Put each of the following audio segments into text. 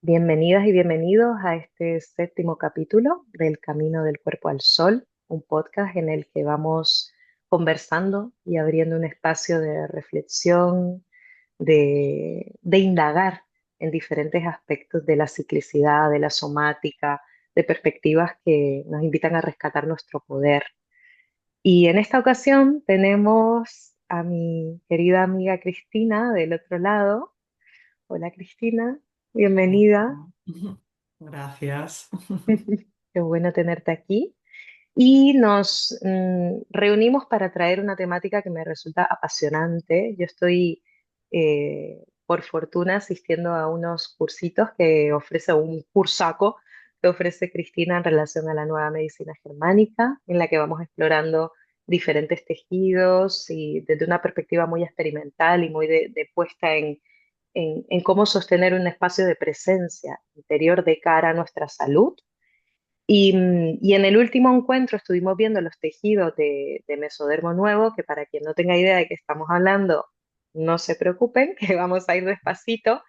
Bienvenidas y bienvenidos a este séptimo capítulo del Camino del Cuerpo al Sol, un podcast en el que vamos conversando y abriendo un espacio de reflexión, de indagar en diferentes aspectos de la ciclicidad, de la somática, de perspectivas que nos invitan a rescatar nuestro poder. Y en esta ocasión tenemos a mi querida amiga Cristina del otro lado. Hola Cristina, bienvenida. Gracias. Qué bueno tenerte aquí. Y nos reunimos para traer una temática que me resulta apasionante. Yo estoy, por fortuna, asistiendo a unos cursitos que ofrece, un cursaco que ofrece Cristina en relación a la nueva medicina germánica, en la que vamos explorando diferentes tejidos y desde una perspectiva muy experimental y muy de puesta en cómo sostener un espacio de presencia interior de cara a nuestra salud y en el último encuentro estuvimos viendo los tejidos de mesodermo nuevo, que para quien no tenga idea de qué estamos hablando, no se preocupen, que vamos a ir despacito.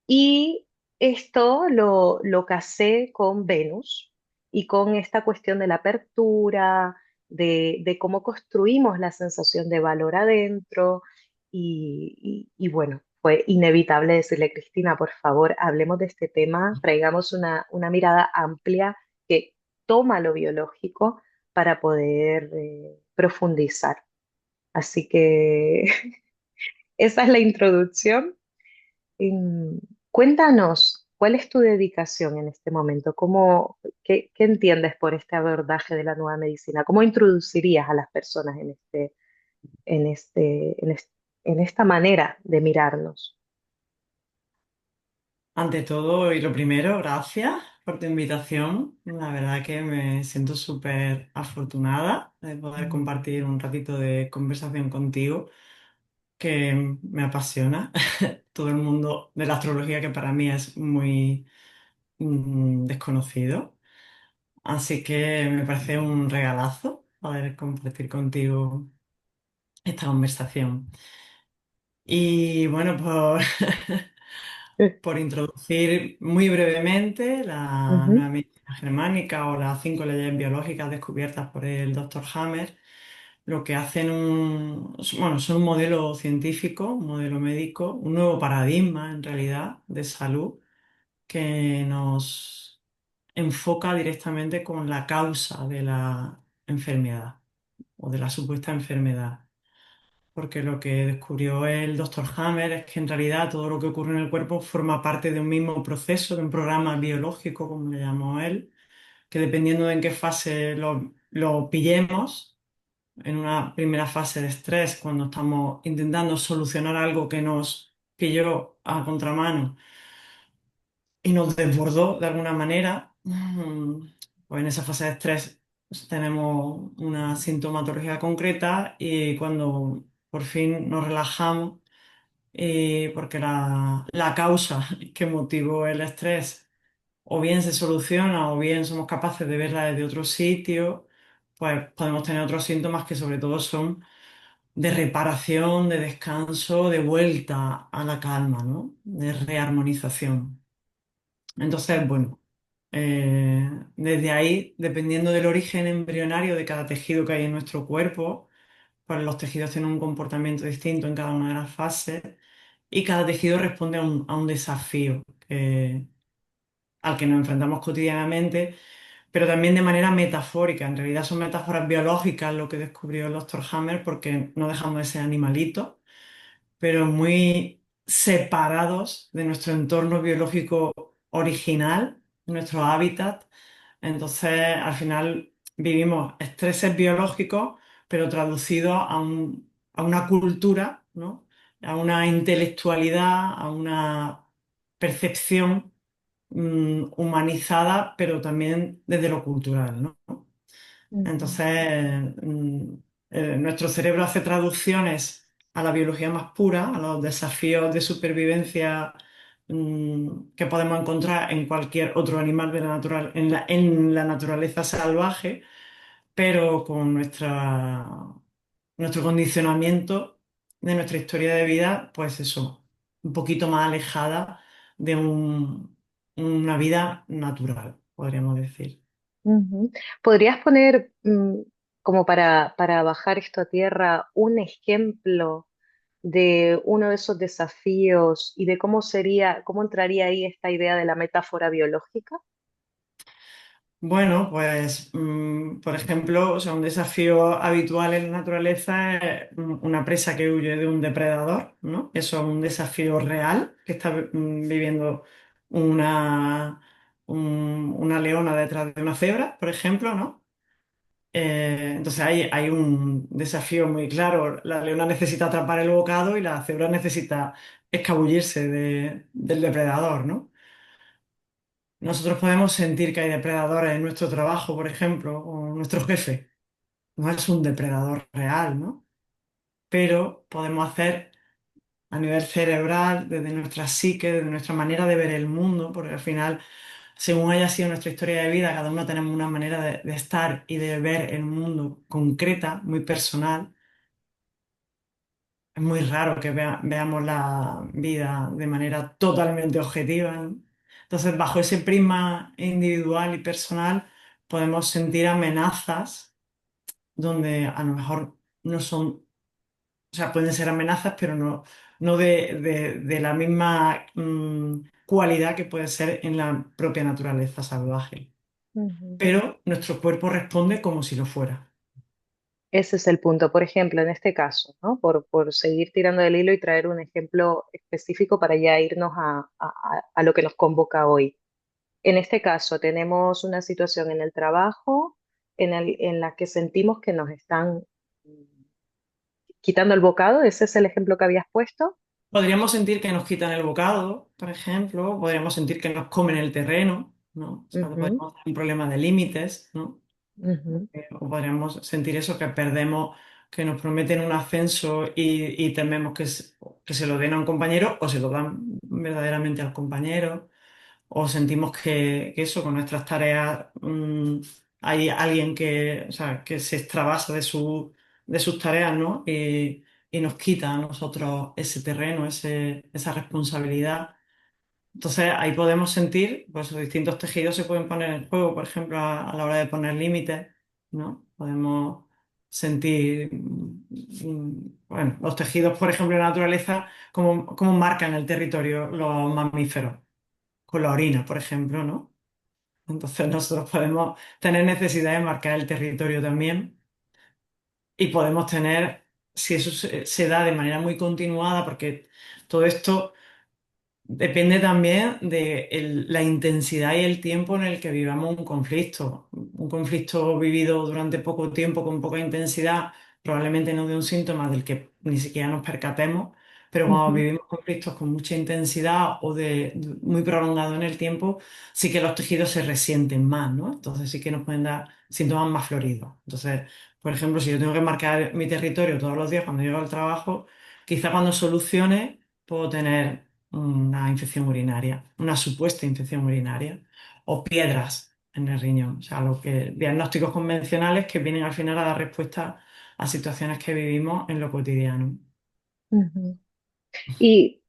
Y esto lo casé con Venus y con esta cuestión de la apertura, de cómo construimos la sensación de valor adentro. Y bueno, fue inevitable decirle, Cristina, por favor, hablemos de este tema, traigamos una mirada amplia que toma lo biológico para poder profundizar. Así que esa es la introducción. Cuéntanos, ¿cuál es tu dedicación en este momento? ¿Qué entiendes por este abordaje de la nueva medicina? ¿Cómo introducirías a las personas en esta manera de mirarnos? Ante todo y lo primero, gracias por tu invitación. La verdad que me siento súper afortunada de poder Mm. compartir un ratito de conversación contigo, que me apasiona todo el mundo de la astrología, que para mí es muy desconocido. Así que me parece un regalazo poder compartir contigo esta conversación. Y bueno, pues por introducir muy brevemente la Ujú, nueva medicina germánica o las 5 leyes biológicas descubiertas por el doctor Hammer, lo que hacen bueno, son un modelo científico, un modelo médico, un nuevo paradigma en realidad de salud que nos enfoca directamente con la causa de la enfermedad o de la supuesta enfermedad. Porque lo que descubrió el doctor Hammer es que en realidad todo lo que ocurre en el cuerpo forma parte de un mismo proceso, de un programa biológico, como le llamó él, que dependiendo de en qué fase lo pillemos, en una primera fase de estrés, cuando estamos intentando solucionar algo que nos pilló a contramano y nos desbordó de alguna manera, pues en esa fase de estrés tenemos una sintomatología concreta y cuando por fin nos relajamos, porque la causa que motivó el estrés o bien se soluciona o bien somos capaces de verla desde otro sitio, pues podemos tener otros síntomas que sobre todo son de reparación, de descanso, de vuelta a la calma, ¿no? De rearmonización. Entonces, bueno, desde ahí, dependiendo del origen embrionario de cada tejido que hay en nuestro cuerpo, pues los tejidos tienen un comportamiento distinto en cada una de las fases y cada tejido responde a un desafío al que nos enfrentamos cotidianamente, pero también de manera metafórica. En realidad son metáforas biológicas lo que descubrió el doctor Hammer, porque no dejamos de ser animalitos, pero muy separados de nuestro entorno biológico original, nuestro hábitat. Entonces, al final vivimos estreses biológicos, pero traducidos a una cultura, ¿no? A una intelectualidad, a una percepción humanizada, pero también desde lo cultural, ¿no? ujú, Entonces, nuestro cerebro hace traducciones a la biología más pura, a los desafíos de supervivencia que podemos encontrar en cualquier otro animal de la en la naturaleza salvaje, pero con nuestro condicionamiento de nuestra historia de vida, pues eso, un poquito más alejada de una vida natural, podríamos decir. Ujú. ¿Podrías poner, como para bajar esto a tierra, un ejemplo de uno de esos desafíos y de cómo sería, cómo entraría ahí esta idea de la metáfora biológica? Bueno, pues, por ejemplo, o sea, un desafío habitual en la naturaleza es una presa que huye de un depredador, ¿no? Eso es un desafío real que está viviendo una, una leona detrás de una cebra, por ejemplo, ¿no? Entonces hay un desafío muy claro. La leona necesita atrapar el bocado y la cebra necesita escabullirse del depredador, ¿no? Nosotros podemos sentir que hay depredadores en nuestro trabajo, por ejemplo, o nuestro jefe. No es un depredador real, ¿no? Pero podemos hacer a nivel cerebral, desde nuestra psique, desde nuestra manera de ver el mundo, porque al final, según haya sido nuestra historia de vida, cada uno tenemos una manera de estar y de ver el mundo concreta, muy personal. Es muy raro que veamos la vida de manera totalmente objetiva, ¿no? Entonces, bajo ese prisma individual y personal, podemos sentir amenazas donde a lo mejor no son, o sea, pueden ser amenazas, pero no de la misma cualidad que puede ser en la propia naturaleza salvaje. Ujú. Pero nuestro cuerpo responde como si lo fuera. Ese es el punto. Por ejemplo, en este caso, ¿no? Por seguir tirando del hilo y traer un ejemplo específico para ya irnos a lo que nos convoca hoy. En este caso, tenemos una situación en el trabajo en la que sentimos que nos están quitando el bocado. Ese es el ejemplo que habías puesto. Podríamos sentir que nos quitan el bocado, por ejemplo, podríamos sentir que nos comen el terreno, ¿no? O sea, Ujú, podríamos tener un problema de límites, ¿no? ujú, O podríamos sentir eso, que perdemos, que nos prometen un ascenso y tememos que se lo den a un compañero o se lo dan verdaderamente al compañero. O sentimos que eso, con nuestras tareas, hay alguien que, o sea, que se extravasa de sus tareas, ¿no? Y nos quita a nosotros ese terreno, esa responsabilidad. Entonces ahí podemos sentir, pues los distintos tejidos se pueden poner en juego, por ejemplo, a la hora de poner límites, ¿no? Podemos sentir, bueno, los tejidos, por ejemplo, en la naturaleza, cómo marcan el territorio los mamíferos con la orina, por ejemplo, ¿no? Entonces nosotros podemos tener necesidad de marcar el territorio también y podemos tener, si eso se da de manera muy continuada, porque todo esto depende también de la intensidad y el tiempo en el que vivamos un conflicto. Un conflicto vivido durante poco tiempo, con poca intensidad, probablemente no dé un síntoma del que ni siquiera nos percatemos, pero cuando ujú, vivimos conflictos con mucha intensidad o muy prolongado en el tiempo, sí que los tejidos se resienten más, ¿no? Entonces sí que nos pueden dar síntomas más floridos. Entonces, por ejemplo, si yo tengo que marcar mi territorio todos los días cuando llego al trabajo, quizá cuando solucione puedo tener una infección urinaria, una supuesta infección urinaria, o piedras en el riñón. O sea, diagnósticos convencionales que vienen al final a dar respuesta a situaciones que vivimos en lo cotidiano. ujú. ¿Y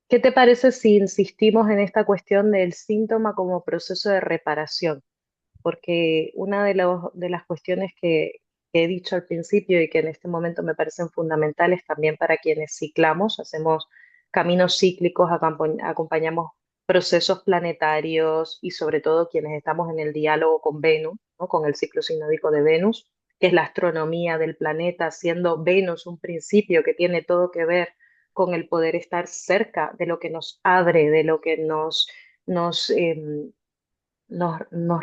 qué te parece si insistimos en esta cuestión del síntoma como proceso de reparación? Porque una de las cuestiones que he dicho al principio y que en este momento me parecen fundamentales también para quienes ciclamos, hacemos caminos cíclicos, acompañamos procesos planetarios y sobre todo quienes estamos en el diálogo con Venus, ¿no? Con el ciclo sinódico de Venus, que es la astronomía del planeta, siendo Venus un principio que tiene todo que ver con el poder estar cerca de lo que nos abre, de lo que nos, nos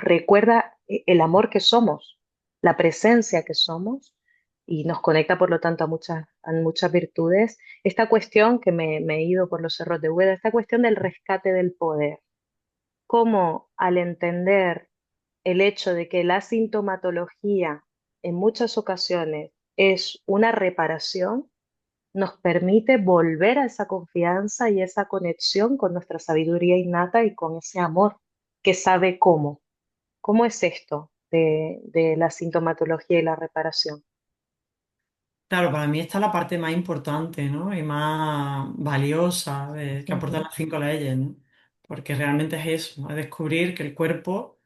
recuerda el amor que somos, la presencia que somos y nos conecta, por lo tanto, a muchas virtudes. Esta cuestión que me he ido por los cerros de Úbeda, esta cuestión del rescate del poder, cómo al entender el hecho de que la sintomatología en muchas ocasiones es una reparación, nos permite volver a esa confianza y esa conexión con nuestra sabiduría innata y con ese amor que sabe cómo. ¿Cómo es esto de la sintomatología y la reparación? Claro, para mí esta es la parte más importante, ¿no? Y más valiosa que aportan Ujú, las cinco leyes, ¿no? porque realmente es eso, es descubrir que el cuerpo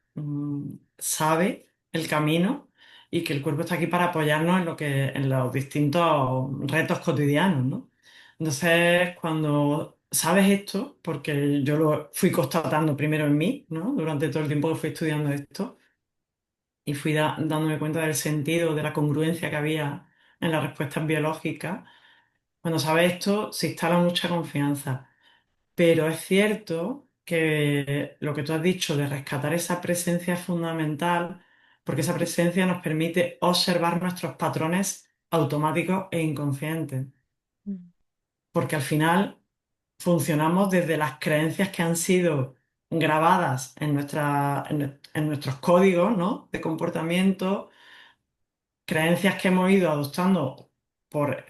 sabe el camino y que el cuerpo está aquí para apoyarnos en los distintos retos cotidianos, ¿no? Entonces, cuando sabes esto, porque yo lo fui constatando primero en mí, ¿no? Durante todo el tiempo que fui estudiando esto, y fui dándome cuenta del sentido, de la congruencia que había en las respuestas biológicas. Cuando sabes esto, se instala mucha confianza. Pero es cierto que lo que tú has dicho de rescatar esa presencia es fundamental, porque esa presencia nos permite observar nuestros patrones automáticos e inconscientes, Mm. porque al final funcionamos desde las creencias que han sido grabadas en nuestros códigos, ¿no?, de comportamiento, creencias que hemos ido adoptando por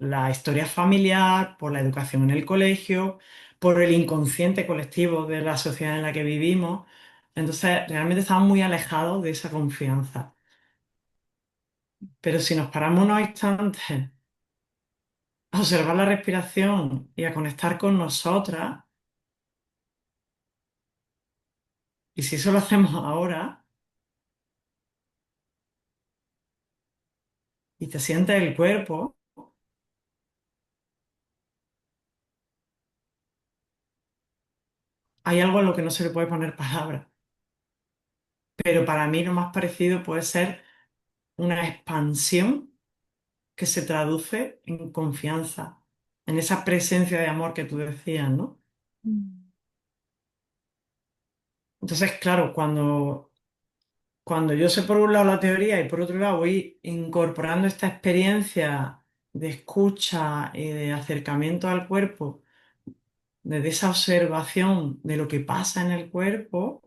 la historia familiar, por la educación en el colegio, por el inconsciente colectivo de la sociedad en la que vivimos. Entonces, realmente estamos muy alejados de esa confianza. Pero si nos paramos unos instantes a observar la respiración y a conectar con nosotras, y si eso lo hacemos ahora, y te sientes el cuerpo, hay algo a lo que no se le puede poner palabra. Pero para mí lo más parecido puede ser una expansión que se traduce en confianza, en esa presencia de amor que tú decías, ¿no? Mm. Entonces, claro, cuando yo sé por un lado la teoría y por otro lado voy incorporando esta experiencia de escucha y de acercamiento al cuerpo, desde esa observación de lo que pasa en el cuerpo,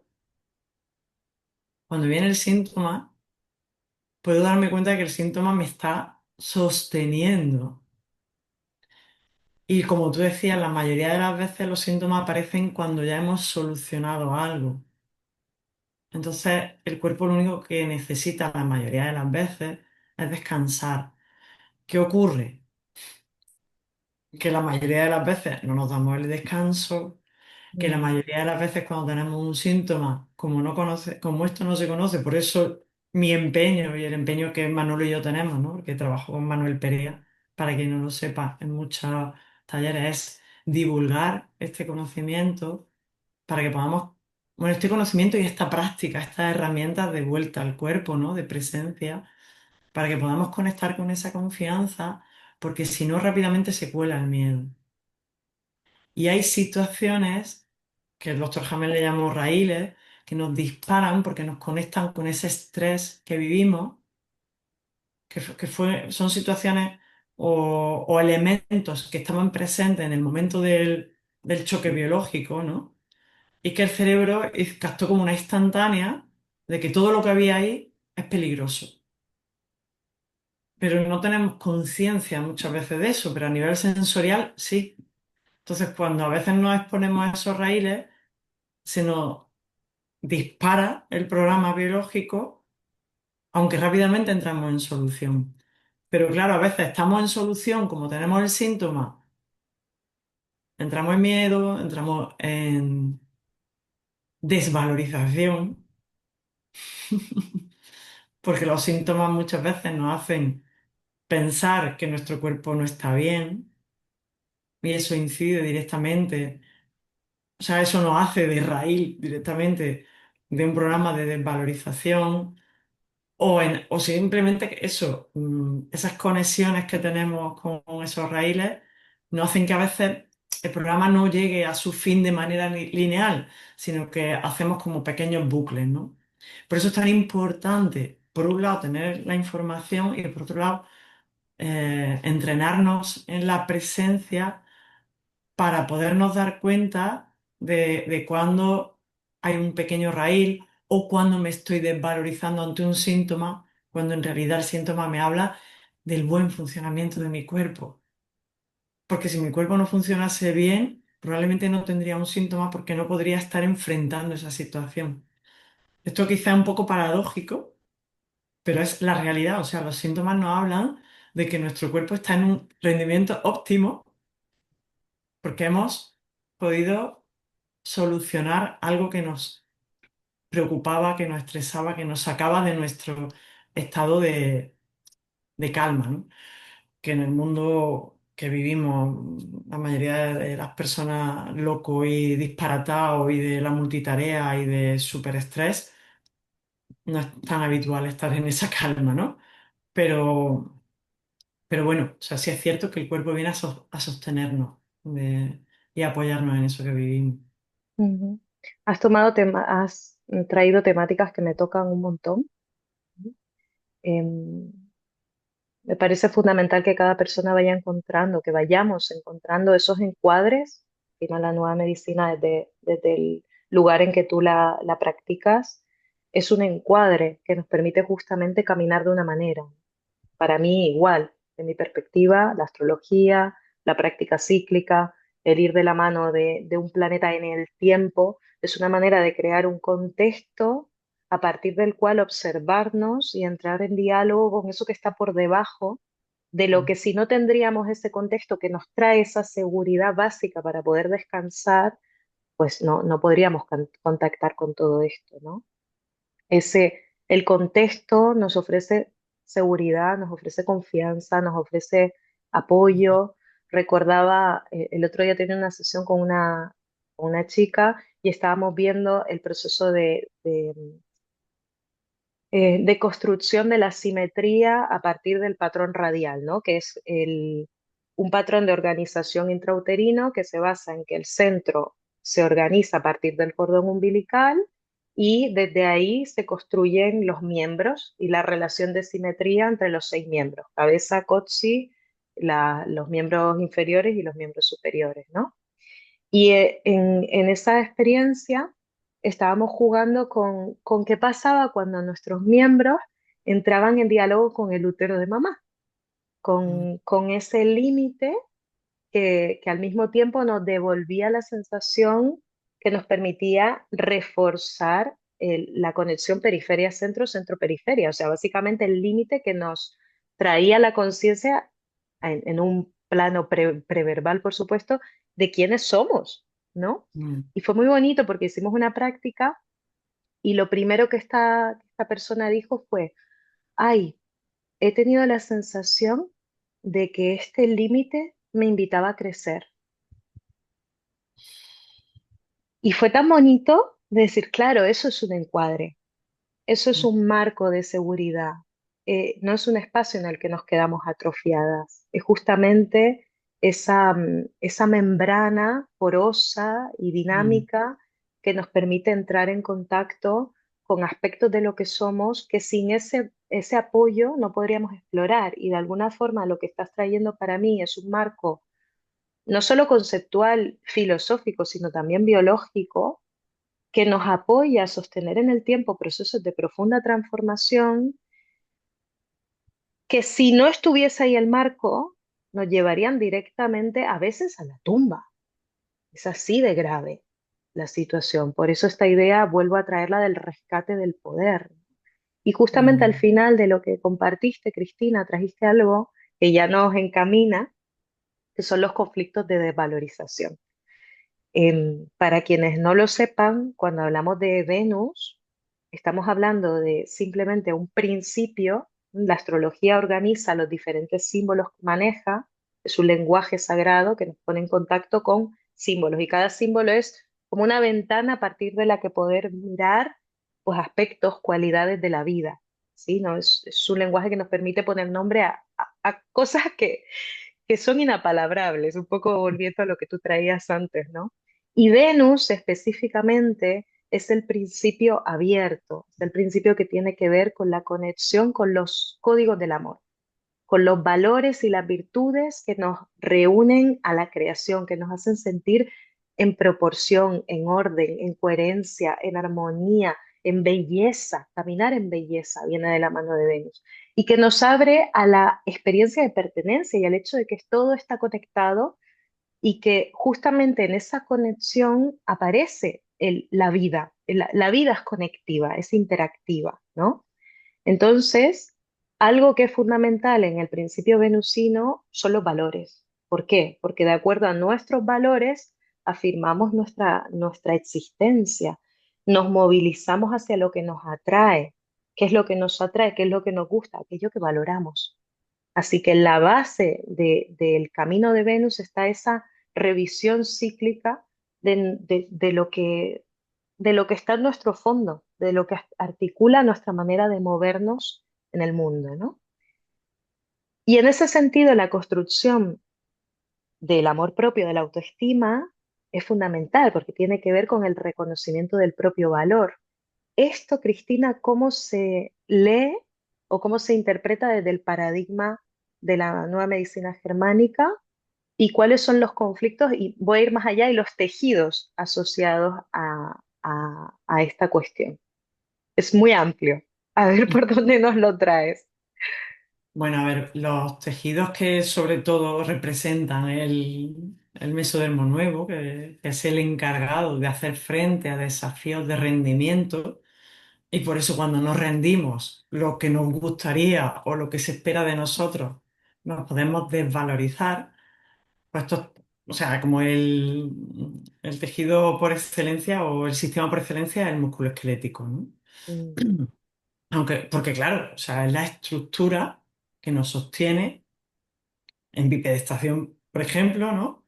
cuando viene el síntoma, puedo darme cuenta de que el síntoma me está sosteniendo. Y como tú decías, la mayoría de las veces los síntomas aparecen cuando ya hemos solucionado algo. Entonces, el cuerpo lo único que necesita la mayoría de las veces es descansar. ¿Qué ocurre? Que la mayoría de las veces no nos damos el descanso, que la Mm. mayoría de las veces cuando tenemos un síntoma, como esto no se conoce, por eso mi empeño y el empeño que Manolo y yo tenemos, ¿no? Porque trabajo con Manuel Perea, para quien no lo sepa, en muchos talleres, es divulgar este conocimiento para que podamos, bueno, este conocimiento y esta práctica, estas herramientas de vuelta al cuerpo, ¿no? De presencia, para que podamos conectar con esa confianza, porque si no rápidamente se cuela el miedo. Y hay situaciones que el doctor Hamel le llamó raíles, que nos disparan porque nos conectan con ese estrés que vivimos, son situaciones o elementos que estaban presentes en el momento del choque biológico, ¿no? Y que el cerebro captó como una instantánea de que todo lo que había ahí es peligroso. Pero no tenemos conciencia muchas veces de eso, pero a nivel sensorial sí. Entonces, cuando a veces nos exponemos a esos raíles, se nos dispara el programa biológico, aunque rápidamente entramos en solución. Pero claro, a veces estamos en solución, como tenemos el síntoma, entramos en miedo, entramos en desvalorización, porque los síntomas muchas veces nos hacen pensar que nuestro cuerpo no está bien y eso incide directamente, o sea, eso nos hace de raíz directamente de un programa de desvalorización o simplemente que eso, esas conexiones que tenemos con esos raíles nos hacen que a veces el programa no llegue a su fin de manera lineal, sino que hacemos como pequeños bucles, ¿no? Por eso es tan importante, por un lado, tener la información y por otro lado, entrenarnos en la presencia para podernos dar cuenta de cuándo hay un pequeño raíl o cuando me estoy desvalorizando ante un síntoma, cuando en realidad el síntoma me habla del buen funcionamiento de mi cuerpo. Porque si mi cuerpo no funcionase bien, probablemente no tendría un síntoma porque no podría estar enfrentando esa situación. Esto quizá es un poco paradójico, pero es la realidad. O sea, los síntomas nos hablan de que nuestro cuerpo está en un rendimiento óptimo porque hemos podido solucionar algo que nos preocupaba, que nos estresaba, que nos sacaba de nuestro estado de calma, ¿no? Que en el mundo que vivimos, la mayoría de las personas loco y disparatados y de la multitarea y de superestrés, no es tan habitual estar en esa calma, ¿no? Pero, pero bueno, o sea, sí es cierto que el cuerpo viene a sostenernos y apoyarnos en eso que vivimos. Ujú. Has traído temáticas que me tocan un montón. Em, Me parece fundamental que cada persona vaya encontrando, que vayamos encontrando esos encuadres. Al final, la nueva medicina, desde el lugar en que tú la practicas, es un encuadre que nos permite justamente caminar de una manera. Para mí, igual, de mi perspectiva, la astrología, la práctica cíclica, el ir de la mano de un planeta en el tiempo, es una manera de crear un contexto a partir del cual observarnos y entrar en diálogo con eso que está por debajo de lo que si no tendríamos ese contexto que nos trae esa seguridad básica para poder descansar, pues no podríamos contactar con todo esto, ¿no? El contexto nos ofrece seguridad, nos ofrece confianza, nos ofrece apoyo. Recordaba, el otro día tenía una sesión con una chica y estábamos viendo el proceso de construcción de la simetría a partir del patrón radial, ¿no? Que es un patrón de organización intrauterino que se basa en que el centro se organiza a partir del cordón umbilical y desde ahí se construyen los miembros y la relación de simetría entre los 6 miembros, cabeza, coxis, los miembros inferiores y los miembros superiores, ¿no? Y en esa experiencia estábamos jugando con qué pasaba cuando nuestros miembros entraban en diálogo con el útero de mamá, con ese límite que al mismo tiempo nos devolvía la sensación que nos permitía reforzar la conexión periferia-centro, centro-periferia, o sea, básicamente el límite que nos traía la conciencia en un plano preverbal, por supuesto, de quiénes somos, ¿no? Mm, Y fue muy bonito porque hicimos una práctica y lo primero que esta persona dijo fue, ay, he tenido la sensación de que este límite me invitaba a crecer. Y fue tan bonito decir, claro, eso es un encuadre, eso es mm, un marco de seguridad. No es un espacio en el que nos quedamos atrofiadas, es justamente esa membrana porosa y mm, dinámica que nos permite entrar en contacto con aspectos de lo que somos que sin ese apoyo no podríamos explorar. Y de alguna forma lo que estás trayendo para mí es un marco no solo conceptual, filosófico, sino también biológico que nos apoya a sostener en el tiempo procesos de profunda transformación que si no estuviese ahí el marco, nos llevarían directamente a veces a la tumba. Es así de grave la situación. Por eso esta idea vuelvo a traerla del rescate del poder. Y justamente al mm. final de lo que compartiste, Cristina, trajiste algo que ya nos encamina, que son los conflictos de desvalorización. Para quienes no lo sepan, cuando hablamos de Venus, estamos hablando de simplemente un principio. La astrología organiza los diferentes símbolos que maneja, es un lenguaje sagrado que nos pone en contacto con símbolos y cada símbolo es como una ventana a partir de la que poder mirar pues, aspectos, cualidades de la vida. ¿Sí? ¿No? Es un lenguaje que nos permite poner nombre a cosas que son inapalabrables, un poco volviendo a lo que tú traías antes, ¿no? Y Venus específicamente es el principio abierto, es el principio que tiene que ver con la conexión con los códigos del amor, con los valores y las virtudes que nos reúnen a la creación, que nos hacen sentir en proporción, en orden, en coherencia, en armonía, en belleza. Caminar en belleza viene de la mano de Venus y que nos abre a la experiencia de pertenencia y al hecho de que todo está conectado y que justamente en esa conexión aparece la vida. La vida es conectiva, es interactiva, ¿no? Entonces, algo que es fundamental en el principio venusino son los valores. ¿Por qué? Porque de acuerdo a nuestros valores afirmamos nuestra existencia, nos movilizamos hacia lo que nos atrae. ¿Qué es lo que nos atrae? ¿Qué es lo que nos gusta? Aquello que valoramos. Así que en la base del camino de Venus está esa revisión cíclica de lo que está en nuestro fondo, de lo que articula nuestra manera de movernos en el mundo, ¿no? Y en ese sentido, la construcción del amor propio, de la autoestima, es fundamental porque tiene que ver con el reconocimiento del propio valor. Esto, Cristina, ¿cómo se lee o cómo se interpreta desde el paradigma de la nueva medicina germánica? ¿Y cuáles son los conflictos? Y voy a ir más allá y los tejidos asociados a esta cuestión. Es muy amplio. A ver por dónde nos lo traes. Bueno, a ver, los tejidos que sobre todo representan el mesodermo nuevo, que es el encargado de hacer frente a desafíos de rendimiento, y por eso cuando nos rendimos lo que nos gustaría o lo que se espera de nosotros, nos podemos desvalorizar, pues esto, o sea, como el tejido por excelencia o el sistema por excelencia es el músculo esquelético, ¿no? Mm, Aunque, porque claro, o sea, es la estructura que nos sostiene en bipedestación, por ejemplo, ¿no?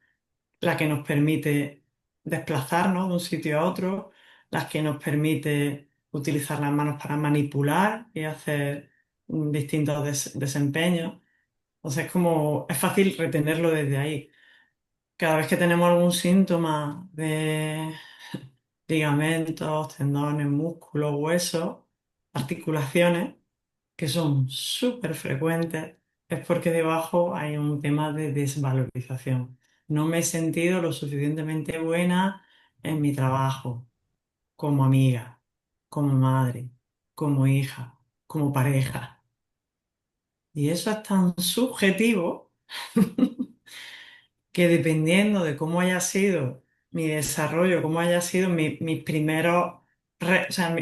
La que nos permite desplazarnos de un sitio a otro, la que nos permite utilizar las manos para manipular y hacer distintos desempeños. Entonces, como es fácil retenerlo desde ahí. Cada vez que tenemos algún síntoma de ligamentos, tendones, músculos, huesos, articulaciones, que son súper frecuentes, es porque debajo hay un tema de desvalorización. No me he sentido lo suficientemente buena en mi trabajo, como amiga, como madre, como hija, como pareja. Y eso es tan subjetivo que dependiendo de cómo haya sido mi desarrollo, cómo haya sido mis primeros, o sea,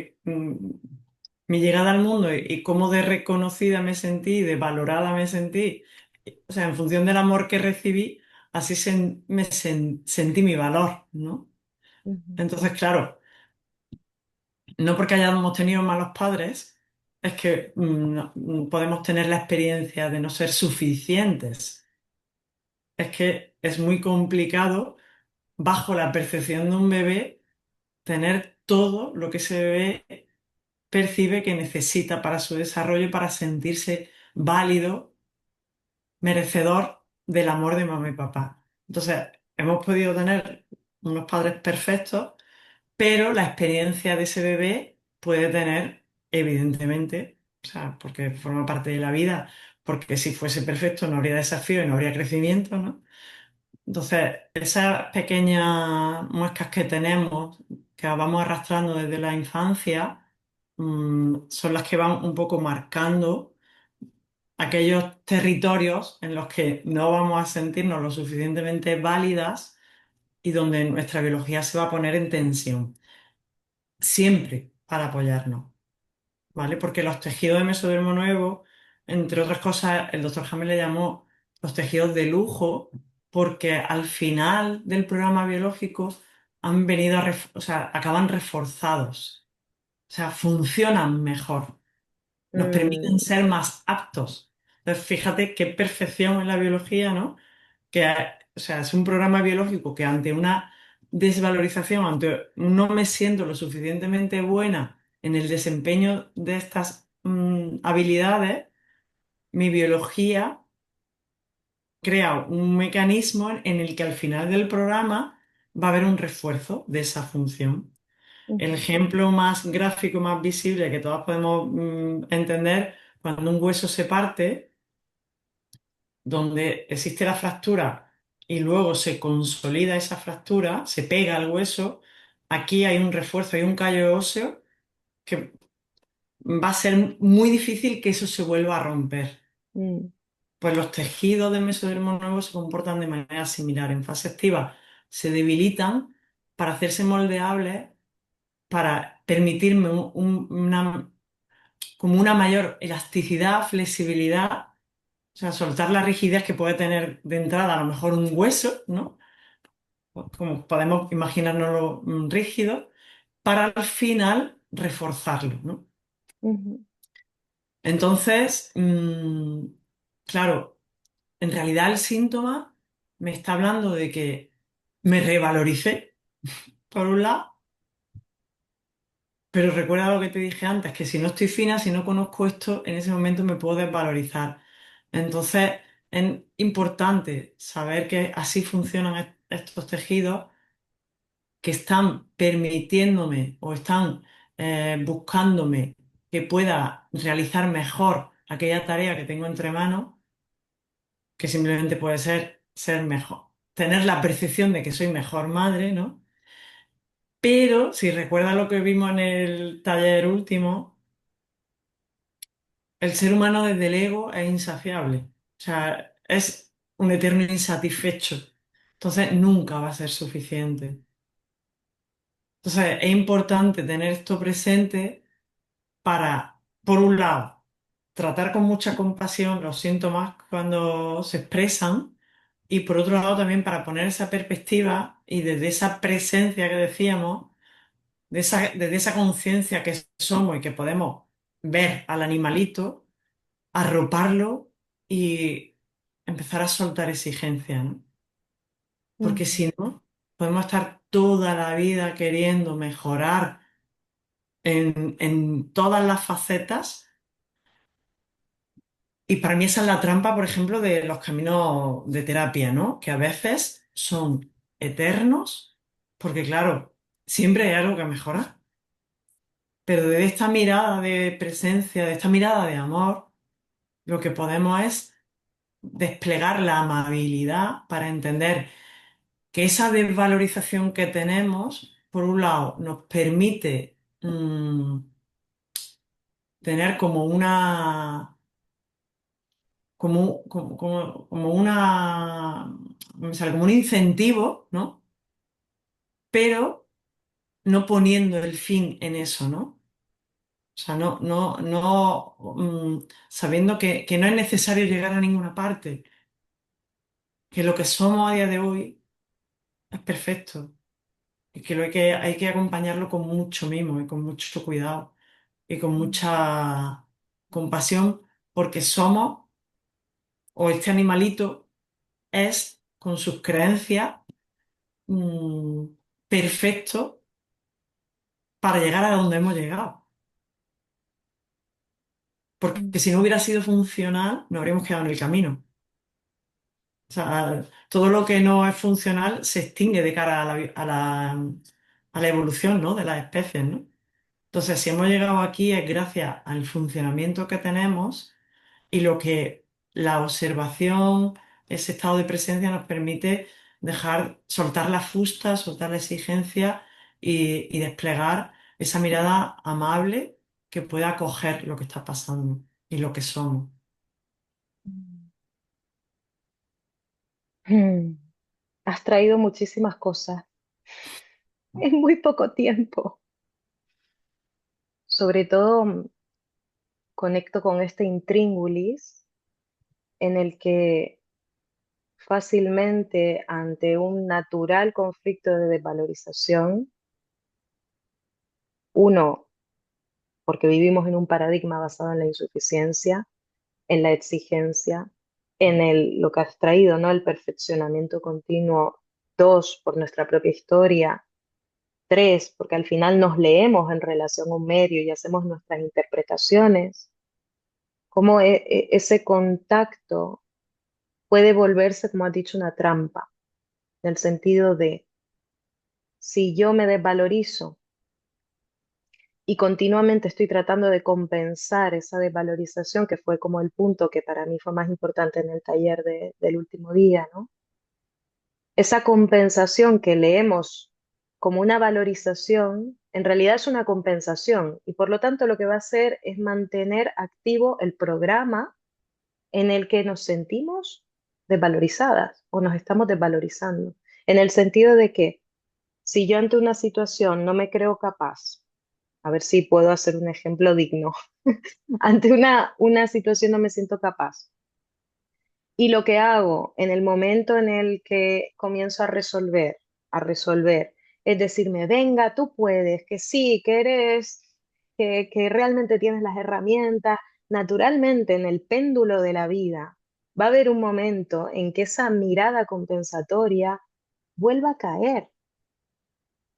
mi llegada al mundo y cómo de reconocida me sentí, de valorada me sentí, o sea, en función del amor que recibí, así sentí mi valor, ¿no? ujú, Entonces, claro, no porque hayamos tenido malos padres, es que podemos tener la experiencia de no ser suficientes. Es que es muy complicado bajo la percepción de un bebé, tener todo lo que ese bebé percibe que necesita para su desarrollo, para sentirse válido, merecedor del amor de mamá y papá. Entonces, hemos podido tener unos padres perfectos, pero la experiencia de ese bebé puede tener, evidentemente, o sea, porque forma parte de la vida, porque si fuese perfecto no habría desafío y no habría crecimiento, ¿no? Entonces, esas pequeñas muescas que tenemos, que vamos arrastrando desde la infancia, son las que van un poco marcando aquellos territorios en los que no vamos a sentirnos lo suficientemente válidas y donde nuestra biología se va a poner en tensión, siempre para apoyarnos, ¿vale? Porque los tejidos de mesodermo nuevo, entre otras cosas, el doctor Hammer le llamó los tejidos de lujo, porque al final del programa biológico han venido o sea, acaban reforzados, o sea, funcionan mejor, nos permiten mm, ser más aptos. Entonces, fíjate qué perfección en la biología, ¿no? O sea, es un programa biológico que ante una desvalorización, ante un no me siento lo suficientemente buena en el desempeño de estas habilidades, mi biología crea un mecanismo en el que al final del programa va a haber un refuerzo de esa función. El ujú, ejemplo más gráfico, más visible que todos podemos entender, cuando un hueso se parte, donde existe la fractura y luego se consolida esa fractura, se pega al hueso, aquí hay un refuerzo, hay un callo óseo que va a ser muy difícil que eso se vuelva a romper. mm, Pues los tejidos del mesodermo nuevo se comportan de manera similar. En fase activa se debilitan para hacerse moldeables, para permitirme como una mayor elasticidad, flexibilidad. O sea, soltar la rigidez que puede tener de entrada a lo mejor un hueso, ¿no? como podemos imaginárnoslo rígido, para al final reforzarlo, ¿no? ujú, Entonces, claro, en realidad el síntoma me está hablando de que me revaloricé, por un lado, pero recuerda lo que te dije antes, que si no estoy fina, si no conozco esto, en ese momento me puedo desvalorizar. Entonces, es importante saber que así funcionan estos tejidos que están permitiéndome o están buscándome que pueda realizar mejor aquella tarea que tengo entre manos, que simplemente puede ser mejor, tener la percepción de que soy mejor madre, ¿no? Pero si recuerdas lo que vimos en el taller último, el ser humano desde el ego es insaciable, o sea, es un eterno insatisfecho, entonces nunca va a ser suficiente. Entonces es importante tener esto presente para, por un lado, tratar con mucha compasión los síntomas cuando se expresan y por otro lado también para poner esa perspectiva y desde esa presencia que decíamos, desde esa conciencia que somos y que podemos ver al animalito, arroparlo y empezar a soltar exigencias, ¿no? Porque ujú, si no, podemos estar toda la vida queriendo mejorar en todas las facetas. Y para mí esa es la trampa, por ejemplo, de los caminos de terapia, ¿no? Que a veces son eternos, porque claro, siempre hay algo que mejorar, pero de esta mirada de presencia, de esta mirada de amor, lo que podemos es desplegar la amabilidad para entender que esa desvalorización que tenemos, por un lado, nos permite tener como una como una, no me sale, como un incentivo, ¿no? Pero no poniendo el fin en eso, ¿no? O sea, sabiendo que no es necesario llegar a ninguna parte, que lo que somos a día de hoy es perfecto y que hay que acompañarlo con mucho mimo y con mucho cuidado y con mucha compasión, porque somos, o este animalito es, con sus creencias, mm, perfecto para llegar a donde hemos llegado. Porque si no hubiera sido funcional, nos habríamos quedado en el camino. O sea, todo lo que no es funcional se extingue de cara a la evolución, ¿no? De las especies, ¿no? Entonces, si hemos llegado aquí es gracias al funcionamiento que tenemos y lo que la observación, ese estado de presencia nos permite dejar, soltar la fusta, soltar la exigencia y desplegar esa mirada amable que pueda acoger lo que está pasando y lo que somos. ujú. Has traído muchísimas cosas en muy poco tiempo. Sobre todo conecto con este intríngulis en el que fácilmente ante un natural conflicto de desvalorización, uno, porque vivimos en un paradigma basado en la insuficiencia, en la exigencia, lo que has traído, ¿no? El perfeccionamiento continuo. Dos, por nuestra propia historia. Tres, porque al final nos leemos en relación a un medio y hacemos nuestras interpretaciones. Cómo ese contacto puede volverse, como has dicho, una trampa, en el sentido de si yo me desvalorizo y continuamente estoy tratando de compensar esa desvalorización, que fue como el punto que para mí fue más importante en el taller del último día, ¿no? Esa compensación que leemos como una valorización, en realidad es una compensación y por lo tanto lo que va a hacer es mantener activo el programa en el que nos sentimos desvalorizadas o nos estamos desvalorizando, en el sentido de que si yo ante una situación no me creo capaz, a ver si puedo hacer un ejemplo digno, ante una situación no me siento capaz y lo que hago en el momento en el que comienzo a resolver a resolver. Es decirme, venga, tú puedes, que sí, que eres, que realmente tienes las herramientas. Naturalmente, en el péndulo de la vida, va a haber un momento en que esa mirada compensatoria vuelva a caer.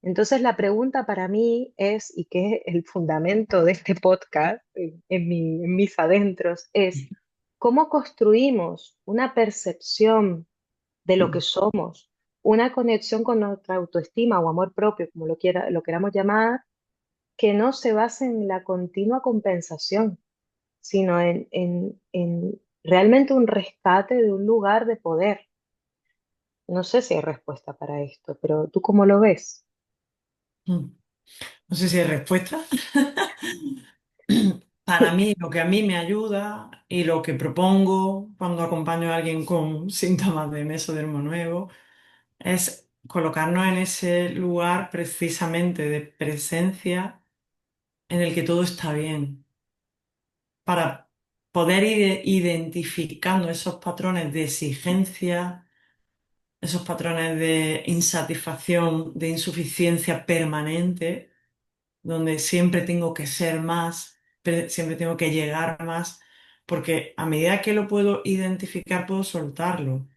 Entonces la pregunta para mí es, y que es el fundamento de este podcast en mis adentros, es cómo construimos una percepción de lo que somos, una conexión con nuestra autoestima o amor propio, como lo queramos llamar, que no se base en la continua compensación, sino en realmente un rescate de un lugar de poder. No sé si hay respuesta para esto, pero ¿tú cómo lo ves? Mm. No sé si hay respuesta. Para mí, lo que a mí me ayuda y lo que propongo cuando acompaño a alguien con síntomas de mesodermo nuevo es colocarnos en ese lugar precisamente de presencia en el que todo está bien, para poder ir identificando esos patrones de exigencia, esos patrones de insatisfacción, de insuficiencia permanente, donde siempre tengo que ser más, siempre tengo que llegar más, porque a medida que lo puedo identificar, puedo soltarlo.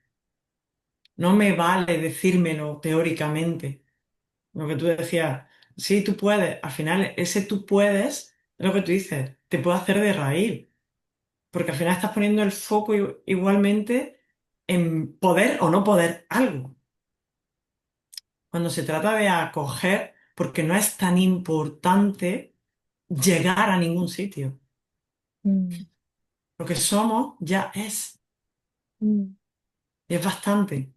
No me vale decírmelo teóricamente. Lo que tú decías, sí, tú puedes. Al final, ese tú puedes, es lo que tú dices, te puede hacer de raíz, porque al final estás poniendo el foco igualmente en poder o no poder algo. Cuando se trata de acoger, porque no es tan importante llegar a ningún sitio. Mm, Lo que somos ya es, mm, y es bastante.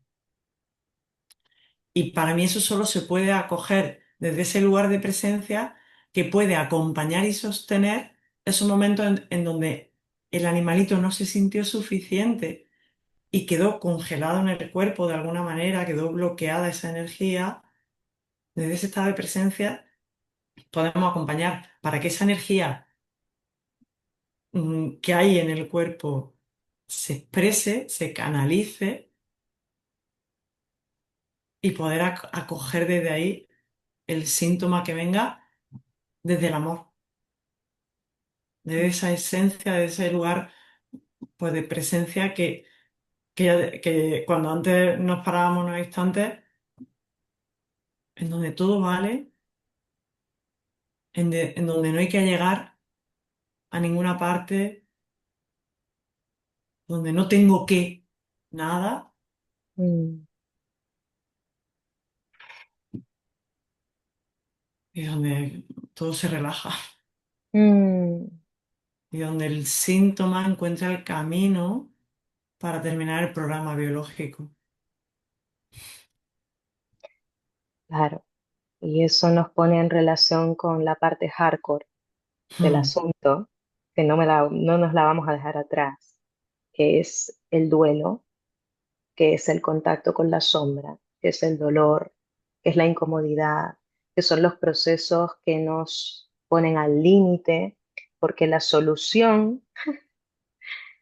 Y para mí eso solo se puede acoger desde ese lugar de presencia que puede acompañar y sostener esos momentos en donde el animalito no se sintió suficiente y quedó congelado en el cuerpo de alguna manera, quedó bloqueada esa energía. Desde ese estado de presencia podemos acompañar para que esa energía que hay en el cuerpo se exprese, se canalice y poder acoger desde ahí el síntoma que venga desde el amor, desde esa esencia, de ese lugar pues, de presencia que cuando antes nos parábamos unos instantes, en donde todo vale, en donde no hay que llegar a ninguna parte, donde no tengo que nada, mm, y donde todo se relaja, mm. y donde el síntoma encuentra el camino para terminar el programa biológico. Claro, y eso nos pone en relación con la parte hardcore del Hmm. asunto, que no nos la vamos a dejar atrás, que es el duelo, que es el contacto con la sombra, que es el dolor, que es la incomodidad, que son los procesos que nos ponen al límite, porque la solución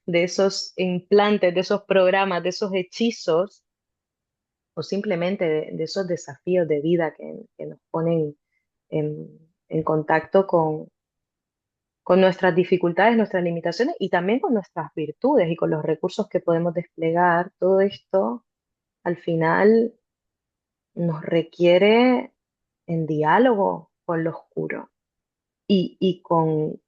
de esos implantes, de esos programas, de esos hechizos, o simplemente de esos desafíos de vida que nos ponen en contacto con nuestras dificultades, nuestras limitaciones y también con nuestras virtudes y con los recursos que podemos desplegar. Todo esto al final nos requiere en diálogo con lo oscuro y con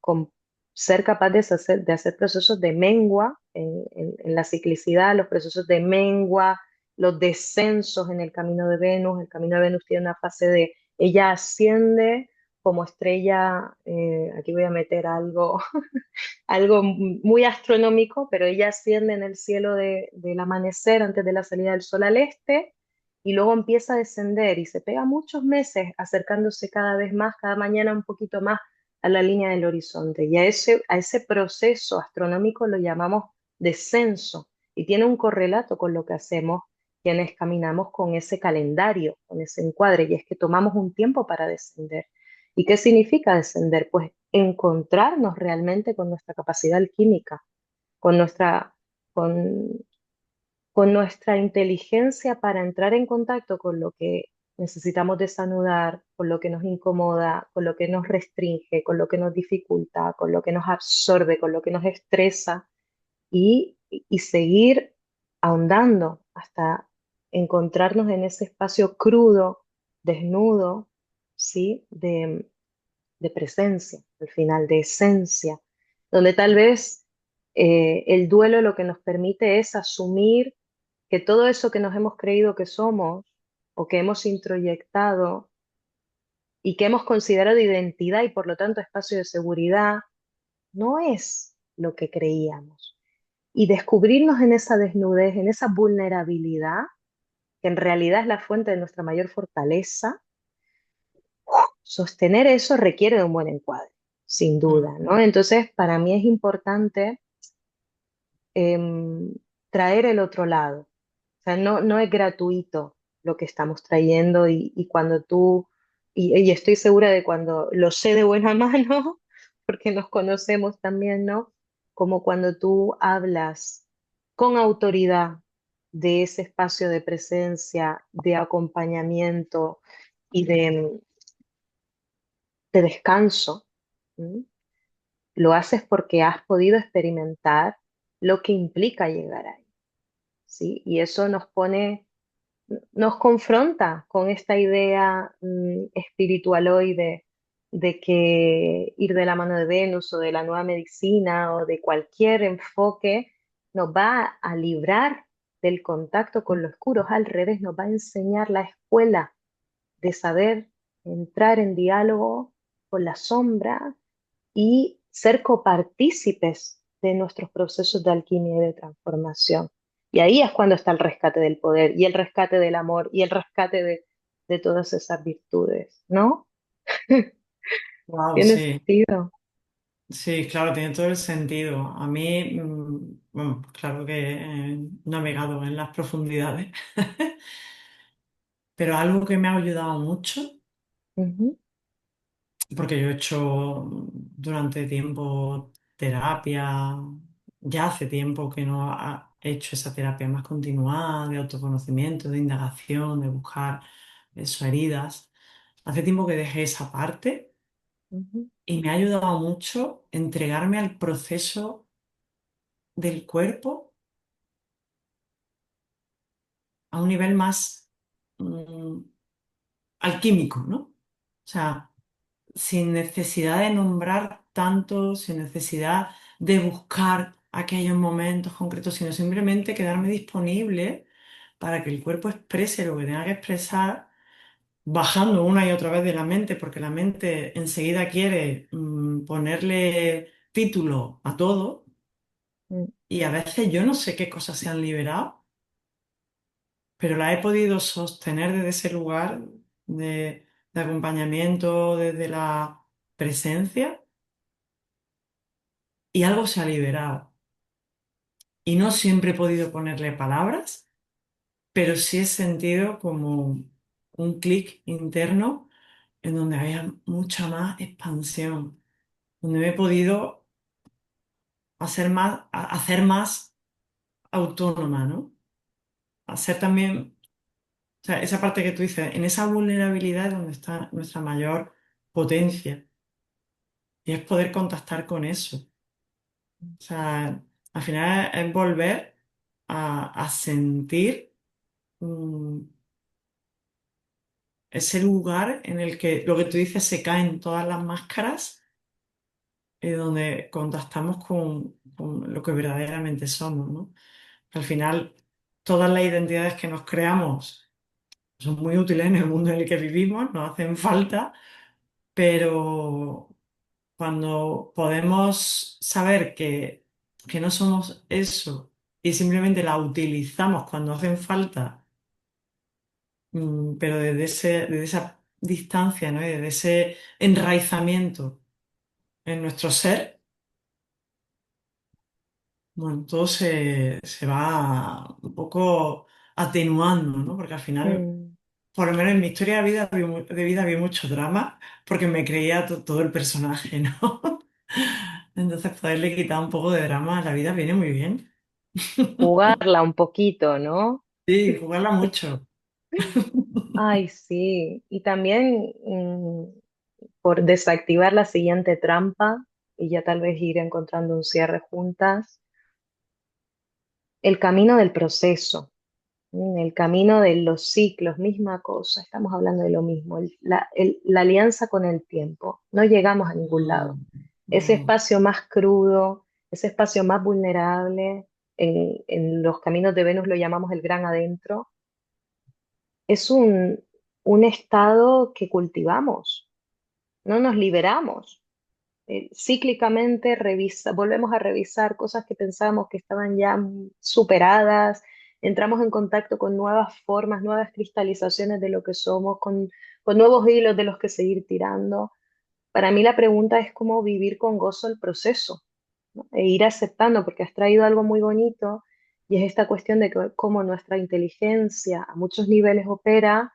ser capaz de hacer procesos de mengua en la ciclicidad, los procesos de mengua, los descensos en el camino de Venus. El camino de Venus tiene una fase de, ella asciende como estrella, aquí voy a meter algo, algo muy astronómico, pero ella asciende en el cielo del amanecer antes de la salida del sol al este y luego empieza a descender y se pega muchos meses acercándose cada vez más, cada mañana un poquito más a la línea del horizonte. Y a ese proceso astronómico lo llamamos descenso y tiene un correlato con lo que hacemos quienes caminamos con ese calendario, con ese encuadre, y es que tomamos un tiempo para descender. ¿Y qué significa descender? Pues encontrarnos realmente con nuestra capacidad alquímica, con con, con nuestra inteligencia para entrar en contacto con lo que necesitamos desanudar con lo que nos incomoda, con lo que nos restringe, con lo que nos dificulta, con lo que nos absorbe, con lo que nos estresa y seguir ahondando hasta encontrarnos en ese espacio crudo, desnudo, ¿sí? De presencia, al final, de esencia, donde tal vez el duelo lo que nos permite es asumir que todo eso que nos hemos creído que somos o que hemos introyectado y que hemos considerado identidad y por lo tanto espacio de seguridad, no es lo que creíamos. Y descubrirnos en esa desnudez, en esa vulnerabilidad, que en realidad es la fuente de nuestra mayor fortaleza, sostener eso requiere de un buen encuadre, sin Mm. duda, ¿no? Entonces, para mí es importante traer el otro lado. O sea, no es gratuito lo que estamos trayendo y cuando tú, y estoy segura de cuando lo sé de buena mano, porque nos conocemos también, ¿no? Como cuando tú hablas con autoridad de ese espacio de presencia, de acompañamiento y de descanso. ¿M? Lo haces porque has podido experimentar lo que implica llegar ahí, ¿sí? Y eso nos confronta con esta idea espiritualoide de que ir de la mano de Venus o de la nueva medicina o de cualquier enfoque nos va a librar del contacto con lo oscuro. Al revés, nos va a enseñar la escuela de saber entrar en diálogo con la sombra y ser copartícipes de nuestros procesos de alquimia y de transformación. Y ahí es cuando está el rescate del poder y el rescate del amor y el rescate de todas esas virtudes, ¿no? Wow, ¿Tiene sí, sentido? sí, claro, tiene todo el sentido. A mí, bueno, claro que he navegado en las profundidades, pero algo que me ha ayudado mucho, Ujú, porque yo he hecho durante tiempo terapia, ya hace tiempo que no he hecho esa terapia más continuada de autoconocimiento, de indagación, de buscar eso, heridas. Hace tiempo que dejé esa parte ujú, y me ha ayudado mucho entregarme al proceso del cuerpo a un nivel más mm, alquímico, ¿no? O sea, sin necesidad de nombrar tanto, sin necesidad de buscar aquellos momentos concretos, sino simplemente quedarme disponible para que el cuerpo exprese lo que tenga que expresar, bajando una y otra vez de la mente, porque la mente enseguida quiere ponerle título a todo mm, y a veces yo no sé qué cosas se han liberado, pero la he podido sostener desde ese lugar de acompañamiento, desde la presencia, y algo se ha liberado. Y no siempre he podido ponerle palabras, pero sí he sentido como un clic interno en donde había mucha más expansión, donde me he podido hacer más autónoma, ¿no? Hacer también, o sea, esa parte que tú dices, en esa vulnerabilidad es donde está nuestra mayor potencia. Y es poder contactar con eso. O sea, al final es volver a sentir mm, ese lugar en el que lo que tú dices se caen todas las máscaras y donde contactamos con lo que verdaderamente somos, ¿no? Al final, todas las identidades que nos creamos son muy útiles en el mundo en el que vivimos, nos hacen falta, pero cuando podemos saber que no somos eso y simplemente la utilizamos cuando hacen falta, pero desde esa distancia, ¿no? Y desde ese enraizamiento en nuestro ser, bueno, todo se va un poco atenuando, ¿no? Porque al final, mm. por lo menos en mi historia de vida había mucho drama porque me creía todo el personaje, ¿no? Entonces poderle quitar un poco de drama a la vida viene muy bien. Jugarla un poquito, ¿no? Sí, jugarla mucho. Ay, sí. Y también por desactivar la siguiente trampa y ya tal vez ir encontrando un cierre juntas, el camino del proceso. El camino de los ciclos, misma cosa, estamos hablando de lo mismo, la alianza con el tiempo, no llegamos a ningún lado. Mm, Ese mm, espacio más crudo, ese espacio más vulnerable, en los caminos de Venus lo llamamos el gran adentro, es un estado que cultivamos, no nos liberamos. Cíclicamente volvemos a revisar cosas que pensábamos que estaban ya superadas, entramos en contacto con nuevas formas, nuevas cristalizaciones de lo que somos, con nuevos hilos de los que seguir tirando. Para mí la pregunta es cómo vivir con gozo el proceso, ¿no? E ir aceptando, porque has traído algo muy bonito y es esta cuestión de cómo nuestra inteligencia a muchos niveles opera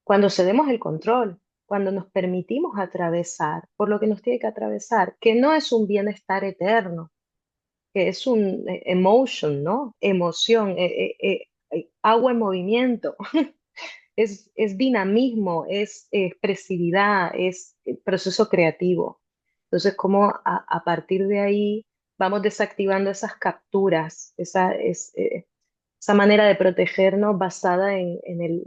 cuando cedemos el control, cuando nos permitimos atravesar por lo que nos tiene que atravesar, que no es un bienestar eterno, que es un emotion, ¿no? Emoción, agua en movimiento, es dinamismo, es expresividad, es proceso creativo. Entonces, cómo a partir de ahí vamos desactivando esas capturas, esa manera de protegernos basada en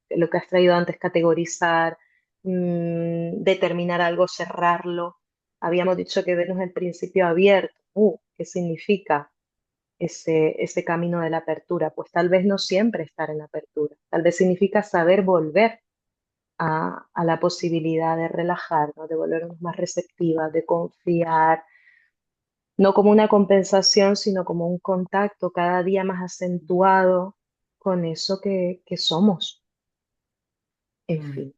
lo que has traído antes, categorizar, determinar algo, cerrarlo. Habíamos dicho que Venus es el principio abierto. ¿Qué significa ese camino de la apertura? Pues tal vez no siempre estar en apertura. Tal vez significa saber volver a la posibilidad de relajarnos, de volvernos más receptivas, de confiar, no como una compensación, sino como un contacto cada día más acentuado con eso que somos. En mm. fin.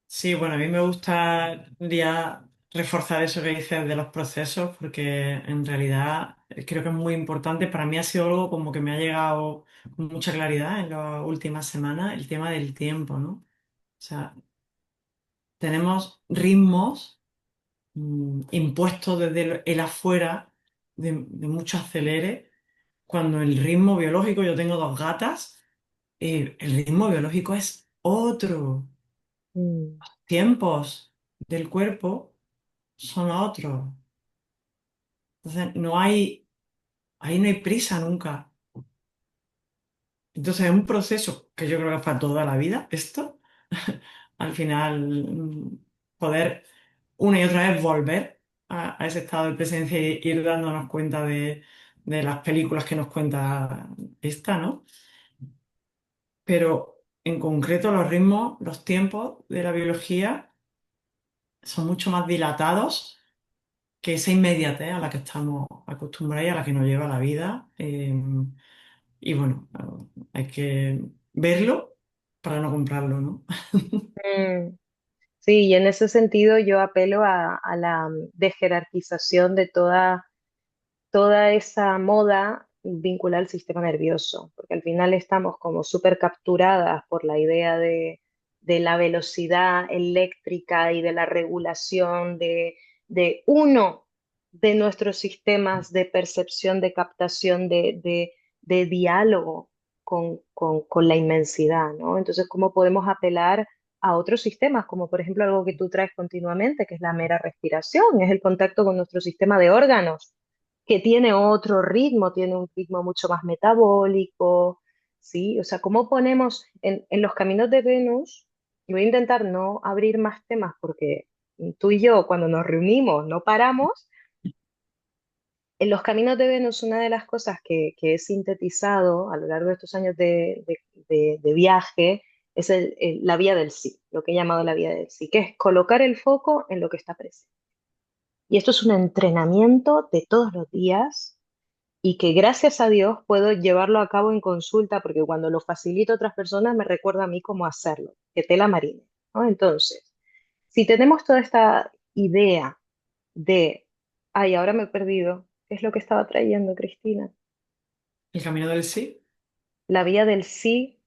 Sí, bueno, a mí me gustaría reforzar eso que dices de los procesos, porque en realidad creo que es muy importante. Para mí ha sido algo como que me ha llegado con mucha claridad en las últimas semanas, el tema del tiempo, ¿no? O sea, tenemos ritmos impuestos desde el afuera de mucho acelere, cuando el ritmo biológico, yo tengo dos gatas, el ritmo biológico es otro. Mm, Tiempos del cuerpo son otros. Entonces, ahí no hay prisa nunca. Entonces, es un proceso que yo creo que es para toda la vida, esto. Al final, poder una y otra vez volver a ese estado de presencia y ir dándonos cuenta de las películas que nos cuenta esta, ¿no? Pero en concreto, los ritmos, los tiempos de la biología son mucho más dilatados que esa inmediatez a la que estamos acostumbrados y a la que nos lleva la vida. Y bueno, hay que verlo para no comprarlo, ¿no? mm. Sí, y en ese sentido yo apelo a la desjerarquización de toda esa moda vinculada al sistema nervioso, porque al final estamos como súper capturadas por la idea de la velocidad eléctrica y de la regulación de uno de nuestros sistemas de percepción, de captación, de diálogo con la inmensidad, ¿no? Entonces, ¿cómo podemos apelar a otros sistemas, como por ejemplo algo que tú traes continuamente, que es la mera respiración, es el contacto con nuestro sistema de órganos, que tiene otro ritmo, tiene un ritmo mucho más metabólico, ¿sí? O sea, ¿cómo ponemos en los caminos de Venus? Y voy a intentar no abrir más temas porque tú y yo cuando nos reunimos no paramos. En los caminos de Venus, una de las cosas que he sintetizado a lo largo de estos años de viaje es la vía del sí, lo que he llamado la vía del sí, que es colocar el foco en lo que está presente. Y esto es un entrenamiento de todos los días y que gracias a Dios puedo llevarlo a cabo en consulta, porque cuando lo facilito a otras personas me recuerda a mí cómo hacerlo, que tela marine, ¿no? Entonces, si tenemos toda esta idea de, ay, ahora me he perdido, ¿qué es lo que estaba trayendo, Cristina? El camino del sí, La vía del sí,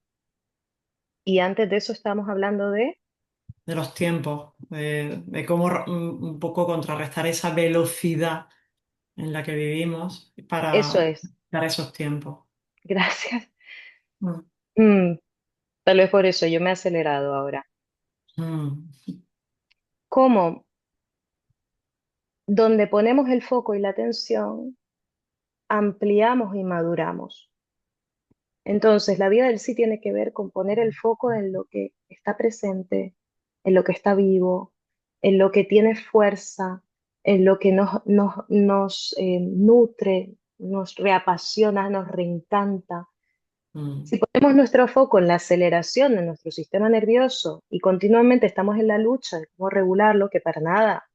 y antes de eso estábamos hablando de, de los tiempos, de cómo un poco contrarrestar esa velocidad en la que vivimos eso para es, dar esos tiempos. gracias. Mm. Mm, tal vez por eso yo me he acelerado ahora. Mm, ¿Cómo? Donde ponemos el foco y la atención, ampliamos y maduramos. Entonces, la vida del sí tiene que ver con poner el foco en lo que está presente, en lo que está vivo, en lo que tiene fuerza, en lo que nos nutre, nos reapasiona, nos reencanta. mm, Si ponemos nuestro foco en la aceleración de nuestro sistema nervioso y continuamente estamos en la lucha de cómo regularlo, que para nada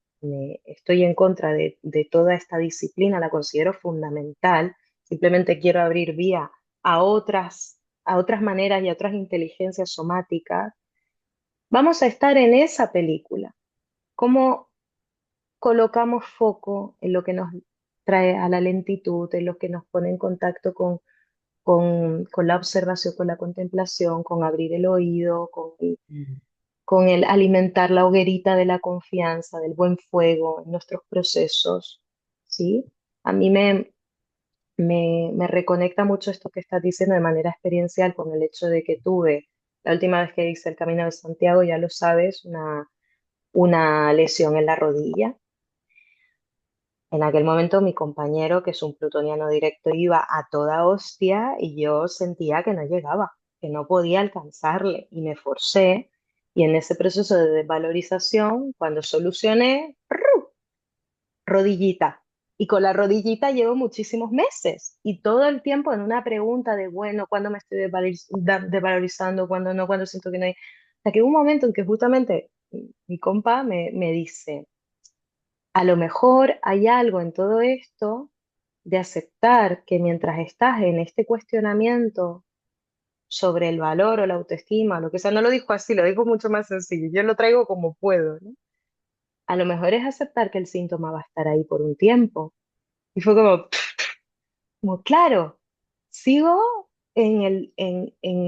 estoy en contra de toda esta disciplina, la considero fundamental, simplemente quiero abrir vía a otras maneras y a otras inteligencias somáticas, vamos a estar en esa película. ¿Cómo colocamos foco en lo que nos trae a la lentitud, en lo que nos pone en contacto con la observación, con la contemplación, con abrir el oído, mm, con el alimentar la hoguerita de la confianza, del buen fuego en nuestros procesos, ¿sí? A mí me reconecta mucho esto que estás diciendo de manera experiencial con el hecho de que tuve, la última vez que hice el Camino de Santiago, ya lo sabes, una lesión en la rodilla. En aquel momento mi compañero, que es un plutoniano directo, iba a toda hostia y yo sentía que no llegaba, que no podía alcanzarle y me forcé. Y en ese proceso de desvalorización, cuando solucioné, ¡pru! Rodillita. Y con la rodillita llevo muchísimos meses y todo el tiempo en una pregunta de, bueno, ¿cuándo me estoy desvalorizando? ¿Cuándo no? ¿Cuándo siento que no hay? Hasta que hubo un momento en que justamente mi compa me dice, a lo mejor hay algo en todo esto de aceptar que mientras estás en este cuestionamiento sobre el valor o la autoestima, lo que sea, no lo dijo así, lo dijo mucho más sencillo, yo lo traigo como puedo, ¿no? A lo mejor es aceptar que el síntoma va a estar ahí por un tiempo. Y fue como claro, sigo en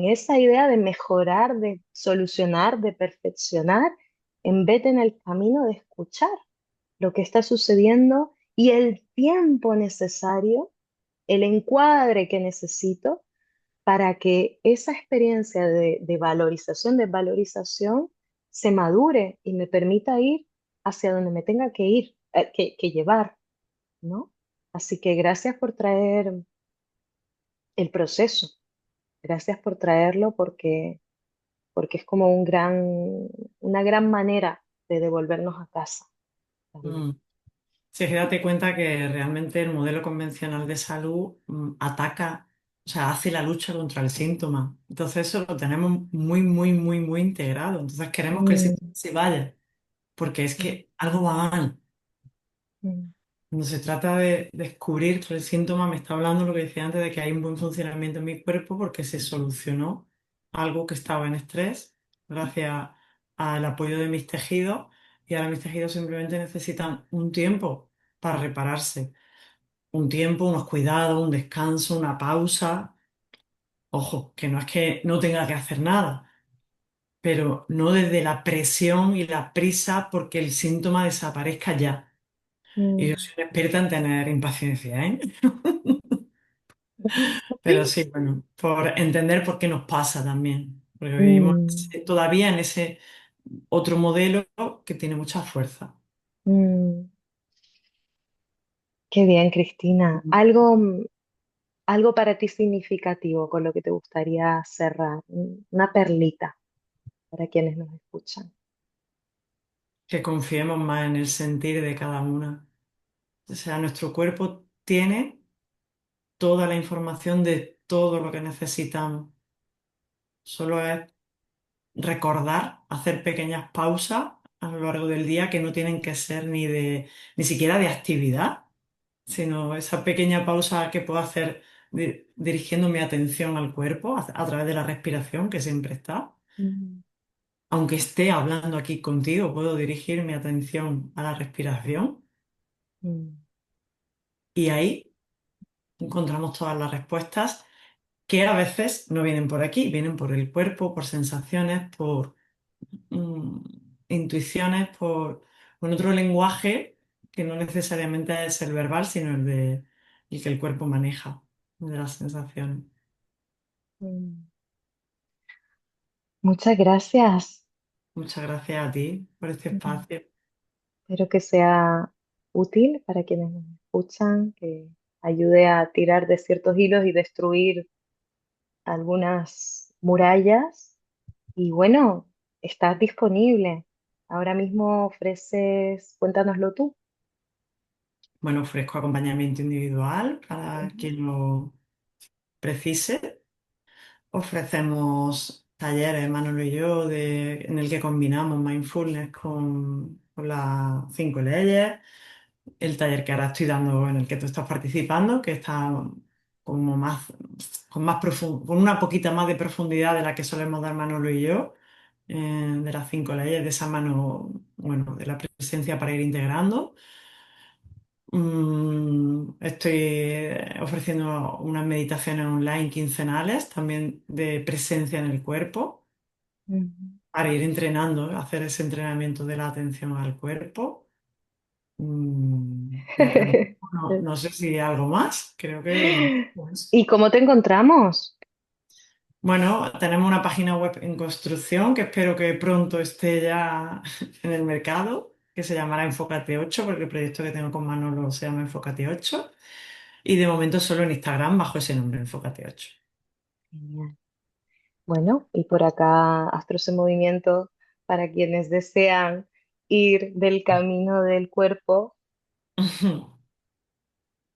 esa idea de mejorar, de solucionar, de perfeccionar, en vez de en el camino de escuchar lo que está sucediendo y el tiempo necesario, el encuadre que necesito para que esa experiencia de valorización, de valorización, se madure y me permita ir hacia donde me tenga que ir, que llevar, ¿no? Así que gracias por traer el proceso, gracias por traerlo porque es como una gran manera de devolvernos a casa también. mm. Sí, es que date cuenta que realmente el modelo convencional de salud ataca, o sea, hace la lucha contra el síntoma. Entonces eso lo tenemos muy, muy, muy, muy integrado. Entonces queremos que el Mm, síntoma se vaya, porque es mm, que algo va mal. mm, Cuando se trata de descubrir que el síntoma me está hablando lo que decía antes de que hay un buen funcionamiento en mi cuerpo porque se solucionó algo que estaba en estrés gracias al apoyo de mis tejidos y ahora mis tejidos simplemente necesitan un tiempo para repararse. Un tiempo, unos cuidados, un descanso, una pausa. Ojo, que no es que no tenga que hacer nada, pero no desde la presión y la prisa porque el síntoma desaparezca ya. Y yo mm, soy una experta en tener impaciencia, ¿eh? Pero sí, bueno, por entender por qué nos pasa también, porque vivimos mm, todavía en ese otro modelo que tiene mucha fuerza. mm. Qué bien, Cristina. Algo para ti significativo con lo que te gustaría cerrar, una perlita para quienes nos escuchan. Que confiemos más en el sentir de cada una. O sea, nuestro cuerpo tiene toda la información de todo lo que necesitamos. Solo es recordar, hacer pequeñas pausas a lo largo del día que no tienen que ser ni siquiera de actividad, sino esa pequeña pausa que puedo hacer dirigiendo mi atención al cuerpo a través de la respiración que siempre está. Mm, Aunque esté hablando aquí contigo, puedo dirigir mi atención a la respiración mm, y ahí encontramos todas las respuestas que a veces no vienen por aquí, vienen por el cuerpo, por sensaciones, por mm, intuiciones, por otro lenguaje que no necesariamente es el verbal, sino el que el cuerpo maneja, el de las sensaciones. mm. Muchas gracias. Muchas gracias a ti por este espacio. Espero que sea útil para quienes nos escuchan, que ayude a tirar de ciertos hilos y destruir algunas murallas. Y bueno, estás disponible. Ahora mismo ofreces, cuéntanoslo tú. Bueno, ofrezco acompañamiento individual para Ujú, quien lo precise. Ofrecemos talleres, Manolo y yo, en el que combinamos mindfulness con las 5 leyes. El taller que ahora estoy dando, en el que tú estás participando, que está como más, con una poquita más de profundidad de la que solemos dar Manolo y yo, de las 5 leyes, de esa mano, bueno, de la presencia para ir integrando. Estoy ofreciendo unas meditaciones online quincenales, también de presencia en el cuerpo, ujú. para ir entrenando, hacer ese entrenamiento de la atención al cuerpo. Y ahora mismo no sé si hay algo más, creo que de momento, pues. ¿Y cómo te encontramos? Bueno, tenemos una página web en construcción que espero que pronto esté ya en el mercado, que se llamará Enfócate 8, porque el proyecto que tengo con Manolo se llama Enfócate 8. Y de momento solo en Instagram bajo ese nombre, Enfócate 8. Genial. Bueno, y por acá Astros en Movimiento para quienes desean ir del camino del cuerpo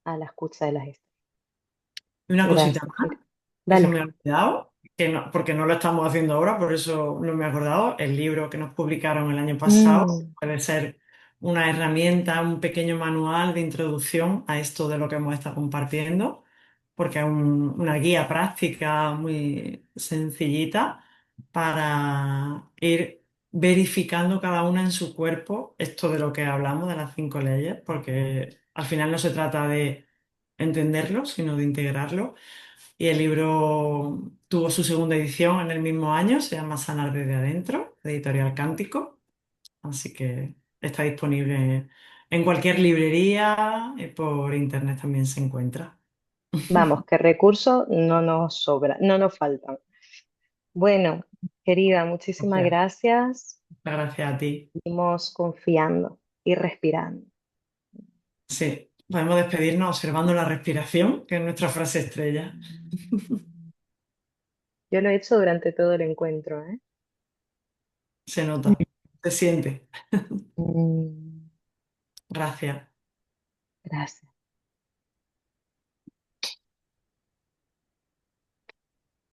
a la escucha de las estrellas. Y una cosita Gracias, más Kira. que se Dale. me ha olvidado, porque no lo estamos haciendo ahora, por eso no me he acordado. El libro que nos publicaron el año pasado Mm, puede ser una herramienta, un pequeño manual de introducción a esto de lo que hemos estado compartiendo, porque es una guía práctica muy sencillita para ir verificando cada una en su cuerpo esto de lo que hablamos de las 5 leyes, porque al final no se trata de entenderlo, sino de integrarlo. Y el libro tuvo su segunda edición en el mismo año, se llama Sanar desde adentro, de Editorial Cántico, así que está disponible en cualquier librería, por internet también se encuentra. vamos, que recursos no nos sobra, no nos faltan. Bueno, querida, muchísimas Gracias. gracias. Gracias a ti. Seguimos confiando y respirando. Sí, podemos despedirnos observando la respiración, que es nuestra frase estrella. Yo lo he hecho durante todo el encuentro, ¿eh? Se nota, se siente. Mm, Gracias. gracias.